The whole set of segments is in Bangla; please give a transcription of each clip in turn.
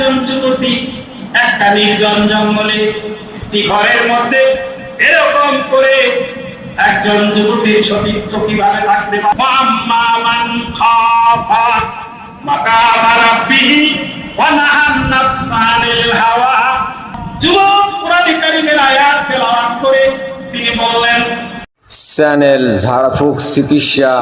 একজন যুবতী একটা নির্জন জঙ্গলে একটি ঘরের মধ্যে এরকম করে একজন যুবতীর সতীত্ব কিভাবে থাকতে পারে। আম্মা মান খাফা মাকামা রাব্বিহি ওয়া নাহান নাফসা আনিল হাওয়া। যুবক কোরআন কারীমের আয়াত তেলাওয়াত করে তিনি বললেন, চ্যানেল ঝাড়ফুঁক চিকিৎসা,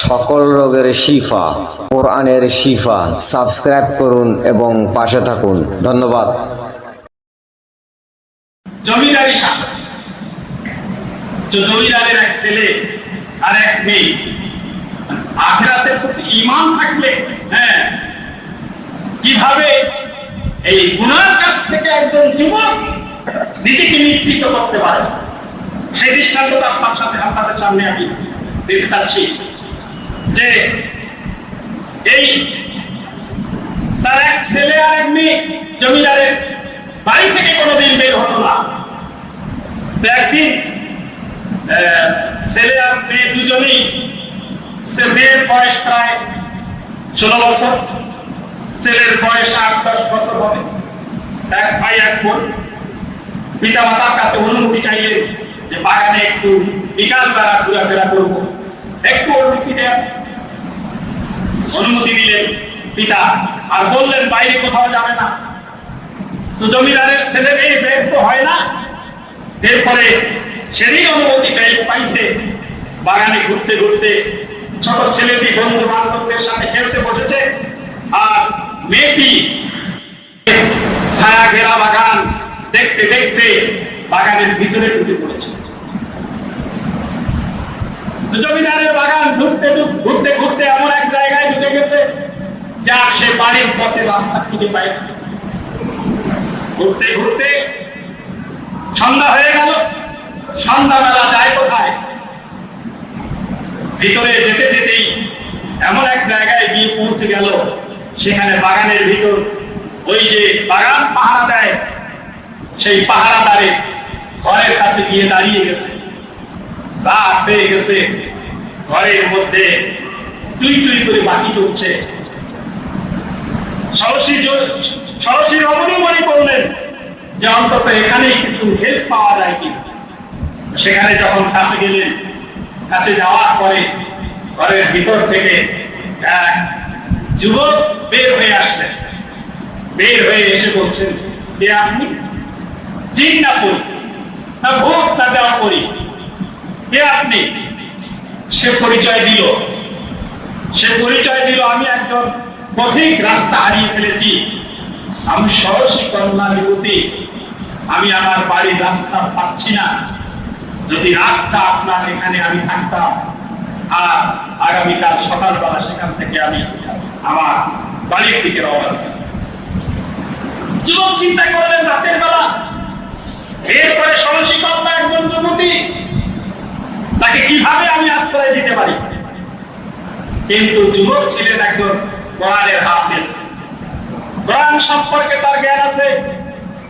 সকল রোগের শিফা, কোরআনের শিফা। সাবস্ক্রাইব করুন এবং পাশে থাকুন। ধন্যবাদ। জমিদারি শাসন, জমিদারের এক ছেলে আর এক মেয়ে, আখিরাতের প্রতি ঈমান থাকলে কিভাবে এই গুনার কাছ থেকে একজন যুবক নিজেকে নিবৃত্ত করতে পারে, সেই দৃষ্টান্তটা আপনাদের সামনে আমি দিতে চাচ্ছি। যে এই তার এক ছেলে আর এক মেয়ে জমিদারের বাড়ি থেকে কোনোদিন বের হতো না। তো একদিন ছেলে আর মেয়ে দুজনেই, মেয়ের বয়স প্রায় 16 বছর, ছেলের বয়স 8-10 বছর হবে। এক ভাই এক বোন পিতা মাতার কাছে অনুমতি চাইলেন যে বাগানে একটু বিকাল বেলা ঘোরাফেরা করবো, একটু অনুমতি দিলেন পিতা, আর বললেন বাইরে কোথাও যাবে না। তো জমিদারের ছেলে মেয়ে বের তো হয় না। এরপরে সেদিন অনুমতি পাইছে, বাগানে ঘুরতে ঘুরতে ছোট ছেলেটি বন্ধু বান্ধবদের সাথে খেলতে বসেছে, আর মেয়েটি ছায়া ঘেরা বাগান দেখতে দেখতে বাগানের ভিতরে ঢুকে পড়েছে। জমিদারের বাগান ঘুরতে ঘুরতে এমন এক জায়গায় ঢুকে গেছে যা সে বাড়ির পথে রাস্তা খুঁজে পায়। ঘুরতে ঘুরতে সন্ধ্যা হয়ে গেল। সন্ধ্যাবেলা যায় কোথায়? ভিতরে যেতে যেতেই এমন এক জায়গায় গিয়ে পৌঁছে গেল, সেখানে বাগানের ভিতর ওই যে বাগান পাহারা দেয়, সেই পাহারাদারে ঘরের কাছে গিয়ে দাঁড়িয়ে গেছে। রাত হয়ে গেছে, ঘরের মধ্যে টুই টুই করে বাতি চলছে। ষোড়শী রমণী মনে করলেন যে অন্তত এখানেই কিছু হেল্প পাওয়া যায় কি। সেখানে যখন কাছে গেলেন, কাছে যাওয়ার পরে ঘরের ভিতর থেকে এক যুবক বের হয়ে আসলেন। বের হয়ে এসে বলছেন, যে আপনি? জিন না পড়ি না ভূত না দেওয়া পড়ি, কে আপনি? সে পরিচয় দিল, আমি একজন পথিক, রাস্তা হারিয়ে ফেলেছি, আমি ষোড়শী কন্যা যুবতী, আমি আমার বাড়ির রাস্তা পাচ্ছি না। যদি রাতটা আপনার এখানে আমি থাকতাম, আর আগামীকাল সকালবেলা সেখান থেকে আমি আমার বাড়ির দিকে রওনা দিতাম। যুবক চিন্তা করলেন রাতের বেলা, এরপরে ষোড়শী কন্যা একজন যুবতী, তাকে কিভাবে আমি আশ্রয় দিতে পারি। কিন্তু যুবক ছিলেন একজন কোরআনের হাফেজ, কোরআন সম্পর্কে তার জ্ঞান আছে,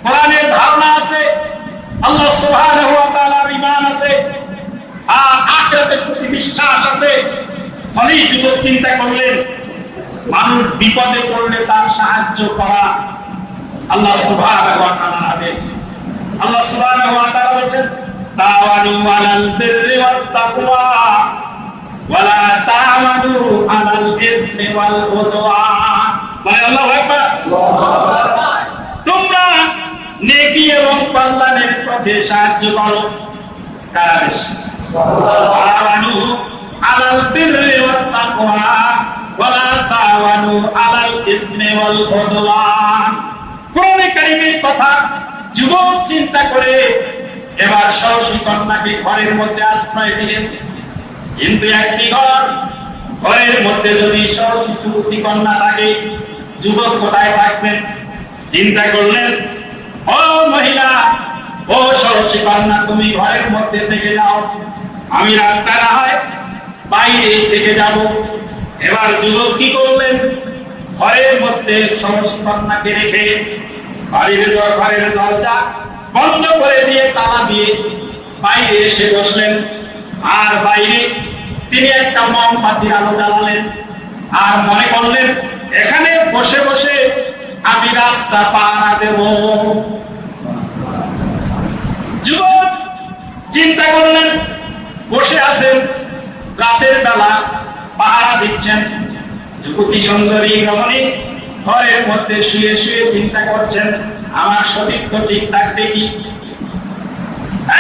কোরআনের ধারণা আছে, আল্লাহ সুবহানাহু ওয়া তাআলার ঈমান আছে, আর আখিরাতের প্রতি বিশ্বাস আছে। ফলে যুবক চিন্তা করলেন, মানুষ বিপদে পড়লে তার সাহায্য করা আল্লাহ সুবহানাহু ওয়া তাআলার আদেশ। আল্লাহ সুবহানাহু ওয়া তাআলা বলেছেন, তাওয়ানু আলাল বিররি ওয়াত তাকওয়া ওয়ালা তাওয়ানু আলাল ইসমি ওয়াল উদওয়ান। মানে আল্লাহু আকবার, তোমরা নেকি এবং কল্যাণের পথে সাহায্য করো। কার আদেশ? তাওয়ানু আলাল বিররি ওয়াত তাকওয়া ওয়ালা তাওয়ানু আলাল ইসমি ওয়াল উদওয়ান। কোরআনে কারীমের কথা যুবক চিন্তা করে এবার ষোড়শী কন্যাকে ঘরের মধ্যে আশ্রয় দিলেন। কিন্তু একটি ঘরের মধ্যে যদি ষোড়শী যুবতী কন্যা থাকে, যুবক কোথায় থাকবেন? চিন্তা করলেন, ও মহিলা, ও ষোড়শী কন্যা, তুমি ঘরের মধ্যে থেকে যাও, আমি রাতটা না হয় বাইরে থেকে যাব। এবার যুবক কি করলেন? ঘরের মধ্যে ষোড়শী কন্যাকে রেখে ঘরের দরজা বন্ধ করে দিয়ে, তালা দিয়ে বাইরে এসে বসলেন। আর বাইরে তিনি একটা মোমবাতির আলো জ্বালালেন, আর মনে করলেন এখানে বসে বসে আমি রাতটা পাহারা দেব। যুবক চিন্তা করলেন, বসে আছেন, রাতের বেলা পাহারা দিচ্ছেন। যুবতী সুন্দরী রমণী ঘরের মধ্যে শুয়ে শুয়ে চিন্তা করছেন, আমার সতীত্ব ঠিক থাকবে কি?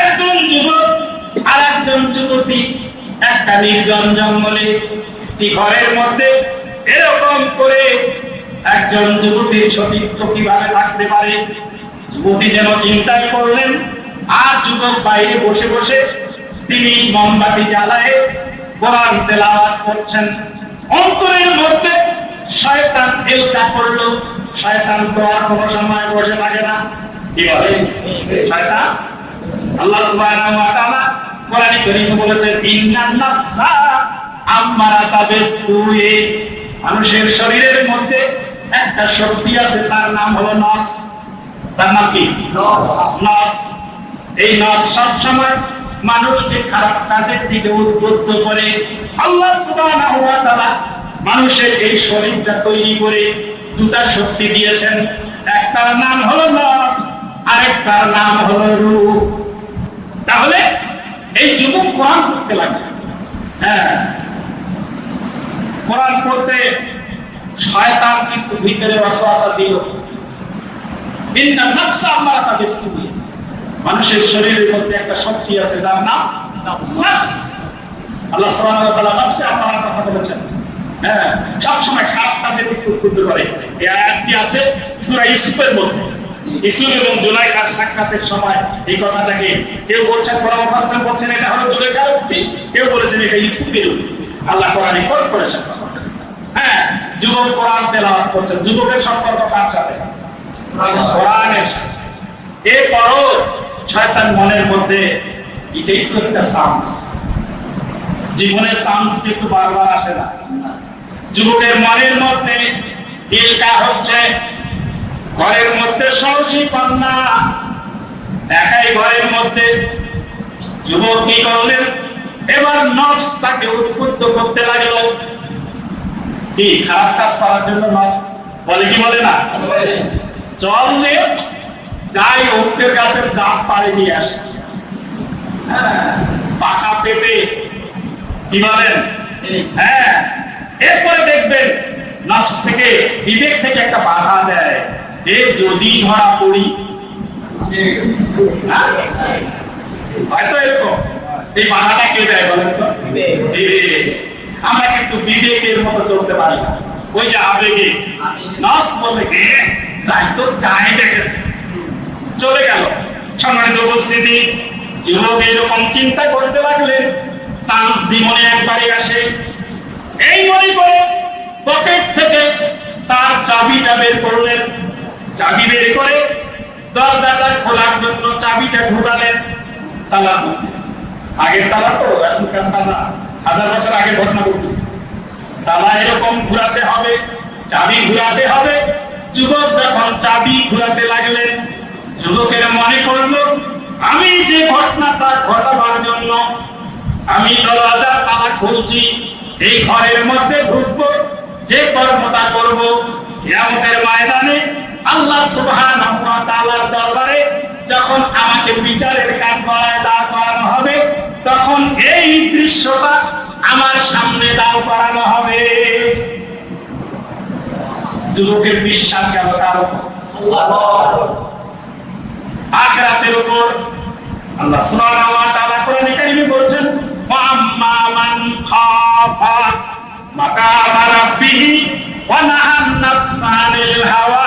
একজন যুবক আর একজন যুবতী একটা নির্জন জঙ্গলে একটি ঘরের মধ্যে এরকম করে একজন যুবতীর সতীত্ব কিভাবে থাকতে পারে? যুবতী যেন চিন্তায় করলেন, আর যুবক বাইরে বসে বসে তিনি মোমবাতি জ্বালায় কোরআন তেলাওয়াত করছেন। অন্তরের মধ্যে শয়তান এলকা করলো। শয়তান তো আর কোনো সময় বসে থাকে না, কি বলে শয়তান? আল্লাহ সুবহানাহু ওয়া তাআলা কোরআনে কারীমে বলেছেন, ইন্নান নাফসা আম্মারাতা বিসসুই। মানুষের শরীরের মধ্যে একটা শক্তি আছে, তার নাম হলো নফস। তার নাম কি? নফস। এই নফস সব সময় মানুষকে খারাপ কাজের দিকে উদ্বুদ্ধ করে। আল্লাহ সুবহানাহু ওয়া তাআলা মানুষের এই শরীরটা তৈরি করে দুটা শক্তি দিয়েছেন। একটার নাম হলো নফস, আরেকটার নাম হলো রূহ। তাহলে এই যুবক কোরআন পড়তে লাগে। হ্যাঁ, কোরআন পড়তে শয়তান কিন্তু ভিতরে ওয়াসওয়াসা দিল। ইন্নান নাফসা আমারাতা বিসসুই। মানুষের শরীরের মধ্যে একটা শক্তি আছে যার নাম নফস। আল্লাহ সুবহানাহু ওয়া তাআলা নফসে আমারাতা কথা বলেছেন। হ্যাঁ, সব সময় খারাপ কাজের দিকে উদ্বুদ্ধ করে। এই আয়াতটি আছে সূরা ইউসুফের মধ্যে। ইউসুফ এবং জুলাইখার সাক্ষাতের সময় এই কথাটাকে কেউ বলছেন, কোরআন মুফাসসির বলছেন এটা হলো জুলাইখার উক্তি, কেউ বলেছেন এটা ইউসুফের উক্তি। আল্লাহ কোরআনে কোট করেছেন। হ্যাঁ, যুবক কোরআন তেলাওয়াত করছেন। যুবকের সম্পর্ক কার সাথে? কোরআনের সাথে। এরপরও শয়তান মনের মধ্যে এটাই তো একটা চান্স, জীবনের চান্স কিন্তু বারবার আসে না। যুবকের মনের মধ্যে ইলকা হচ্ছে, ঘরের মধ্যে ষোড়শী কন্যা, একাই ঘরের মধ্যে। যুবক কি করলেন? এবার নফস তাকে উদ্বুদ্ধ করতে লাগলো। কি খারাপ কাজ করার জন্য নফস বলে, কি বলে না? চল রে যাই অঙ্কের গাছের জাত পাড়ে নিয়ে আসে। পাকা পেঁপে, কি বলেন? হ্যাঁ, এরপরে দেখবেন নফস থেকে, বিবেক থেকে একটা বাধা দেয়, এ যদি ধরা পড়ি। হয়তো এরকম এই বাধাটা কে দেয় বলেন তো? বিবেক। আমরা কিন্তু বিবেকের মতো চলতে পারি না, ওই যে আবেগে। নফস বলে কে রাই তো যাই দেখেছে, চলে গেল। সম্মানিত উপস্থিতি, যুবক এরকম চিন্তা করতে লাগলে চান্স জীবনে একবারই আসে। এই মনে করে পকেট থেকে তার চাবিটা বের করলেন। চাবি বের করে দরজাটা খোলার জন্য চাবিটা ঢুকালেন তালার মধ্যে। আগের তালা তো, এখনকার তালা 1000 বছর আগে ঘটনা করতেছে। তালা এরকম ঘুরাতে হবে, চাবি ঘুরাতে হবে। যুবক যখন চাবি ঘুরাতে লাগলেন, যুবকের মনে করলো আমি যে ঘটনাটা ঘটাবার জন্য আমি দরজার তালা খুলছি, এই ঘরের মধ্যে ঢুকবো, যে কর্মটা করব, কিয়ামতের ময়দানে আল্লাহ সুবহানাহু ওয়া তাআলার দরবারে যখন আমাকে বিচারের কাঠগড়ায় দাঁড় করানো হবে, তখন এই দৃশ্যটা আমার সামনে দাঁড় করানো হবে। যুবকের বিশ্বাস গেল কার উপর? আখিরাতের উপর। আল্লাহ সুবহানাহু ওয়া তাআলা কোরআনে কারীমে বলেছেন, ওয়া আম্মা মান খাফা মাকামা রাব্বিহি ওয়া নাহান নাফসা আনিল হাওয়া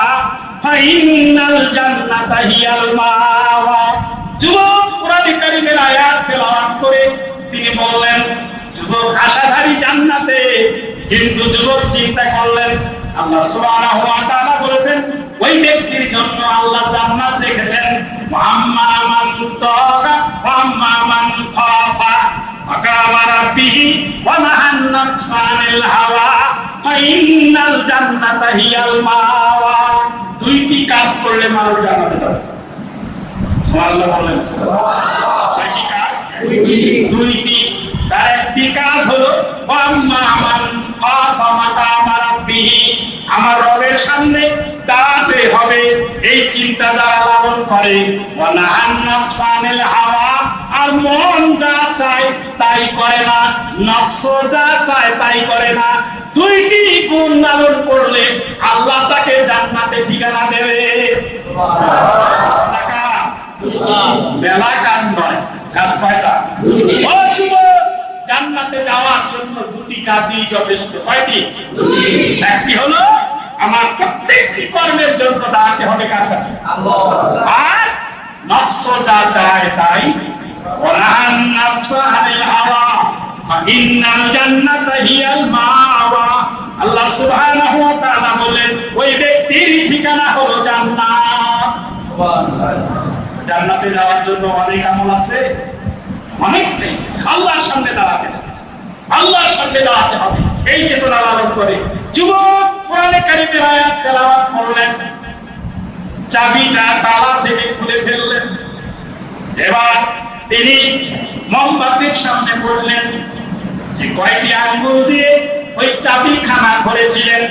ফাইন্নাল জান্নাতা হিয়াল মাওয়া। যুবক কোরআনে কারীমের আয়াত তেলাওয়াত করে তিনি বললেন, যুবক আশাধারী জান্নাতে। কিন্তু যুবক চিন্তা করলেন, আল্লাহ সুবহানাহু ওয়া তাআলা বলেছেন ওই ব্যক্তির জন্য আল্লাহ জান্নাত রেখেছেন, আম্মা মান তাগা ওয়া আম্মা মান খাফা মাকামা রাব্বিহি ওয়া নাহান নাফসা আনিল হাওয়া ফাইন্নাল জান্নাতা হিয়াল মাওয়া। দুইটি কাজ করলে মানুষ জান্নাতে যাবে। সুবহানাল্লাহ বলেন। দুইটি কাজ, দুইটি। তার একটি কাজ হলো আম্মা মান খাফা মাকামা রাব্বিহি, আমার রবের সামনে দাঁড়াতে হবে, এই চিন্তা যারা লালন করে। ওয়ানাহান নাফসানিল হাওয়া, আর মন যা চায় তাই করে না, নফস যা চায় তাই করে না। দুইটি গুণ লালন করলে আল্লাহ তাকে জান্নাতে ঠিকানা দেবে। টাকা বেলা কাজ নয়, কাজ কয়টা? ও যুবক, জান্নাতে যাওয়ার জন্য দুটি কাজই যথেষ্ট। কয়টি? একটি হলো আমার প্রত্যেকটি কর্মের জন্য দাঁড়াতে হবে কার কাছে? আর নফস যা চায় তাই। ওয়ানাহান নাফসা আনিল হাওয়া ইন্নাল জান্নাতা হিয়াল মাওয়া। আল্লাহ সুবহানাহু ওয়া তাআলা বলেন ওই ব্যক্তির ঠিকানা হলো জান্নাত। জান্নাতে যাওয়ার জন্য অনেক আমল আছে, অনেক নেই। আল্লাহর সামনে দাঁড়াতে হবে, আল্লাহর সামনে দাঁড়াতে হবে, এই চেতনা লালন করে যুবক কোরআনে কারীমের আয়াত তেলাওয়াত করলেন, চাবিটা তালা থেকে খুলে ফেললেন। এবার তিনি মোমবাতির সামনে বললেন যে কয়টি আঙ্গুল দিয়ে ওই চাবি খানা করেছিলেন,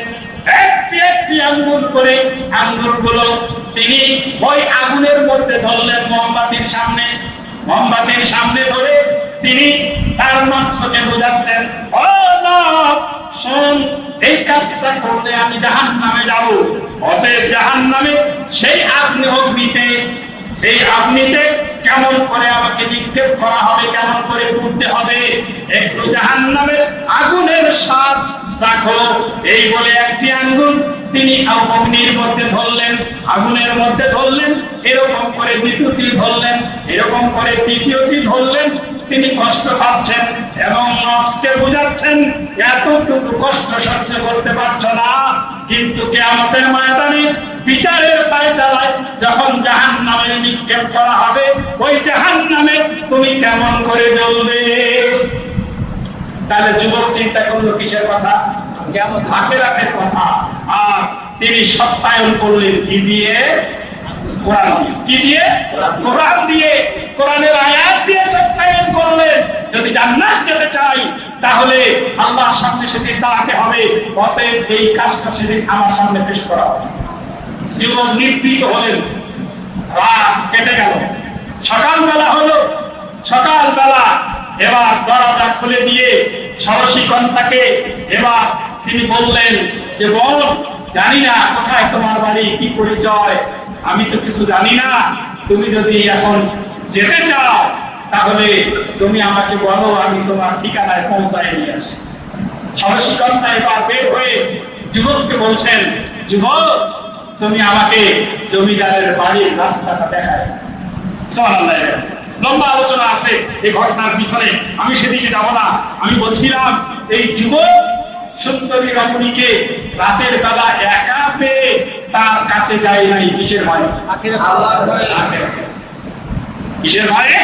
একটি একটি আঙ্গুল করে আঙ্গুলগুলো তিনি ওই আগুনের মধ্যে ধরলেন। মোমবাতির সামনে ধরে তিনি তার নফসকে বোঝাচ্ছেন, ও নফস শোন, এই কাজটা করলে আমি জাহান্নামে যাব। অতএব জাহান্নামে সেই অগ্নিতে কেমন করে আমাকে নিক্ষেপ করা হবে, কেমন করে পুড়তে হবে, একটু জাহান্নামের আগুনের স্বাদ দেখো। এই বলে একটি আঙ্গুল তিনি অগ্নির মধ্যে ধরলেন, আগুনের মধ্যে ধরলেন, এরকম করে দ্বিতীয়টি ধরলেন, এরকম করে তৃতীয়টি ধরলেন। তিনি কষ্ট পাচ্ছেন এবং নফসকে বুঝাচ্ছেন এতটুকু কষ্ট সহ্য করতে পারছো না, কিন্তু কিয়ামতের ময়দানে বিচারের ফায়সালায় যখন জাহান্নামে নিক্ষেপ করা হবে, ওই জাহান্নামে তুমি কেমন করে জ্বলবে। তাহলে যুবক চিন্তা করলো কিসের কথা? আখিরাতের কথা। আর তিনি সত্যায়ন করলেন কি দিয়ে? কোরআন দিয়ে। কি দিয়ে? কোরআন দিয়ে, কোরআনের আয়াত দিয়ে সত্যায়ন করলেন। যদি জান্নাত যেতে চাই তাহলে আল্লাহর সামনে সেদিন দাঁড়াতে হবে, অতএব এই কাজটা সেদিন আমার সামনে পেশ করা হবে। যুবক নিবৃত হলেন, রাত কেটে গেল, সকালবেলা হলো। সকালবেলা এবার দরজা খুলে দিয়ে ষোড়শী কন্যাকে এবার তিনি বললেন যে বোন, জানি না কোথায় তোমার বাড়ি, কি পরিচয়, আমি তো কিছু জানি না। তুমি যদি এখন যেতে চাও তাহলে তুমি আমাকে বলো, আমি তোমার ঠিকানায় পৌঁছায় নিয়ে আসি। ষোড়শী কন্যা এবার বের হয়ে যুবককে বলছেন, যুবক তুমি আমাকে জমিদারের বাড়ির রাস্তাটা দেখায়। সুবহানাল্লাহ। লম্বা আলোচনা আছে এই ঘটনার পিছনে, আমি সেদিকে যাব না। আমি বলছিলাম এই যুবক সুন্দরী রমণীকে রাতের বেলা একা পেয়ে তার কাছে যায় নাই, কিসের ভয়ে? কিসের ভয়ে?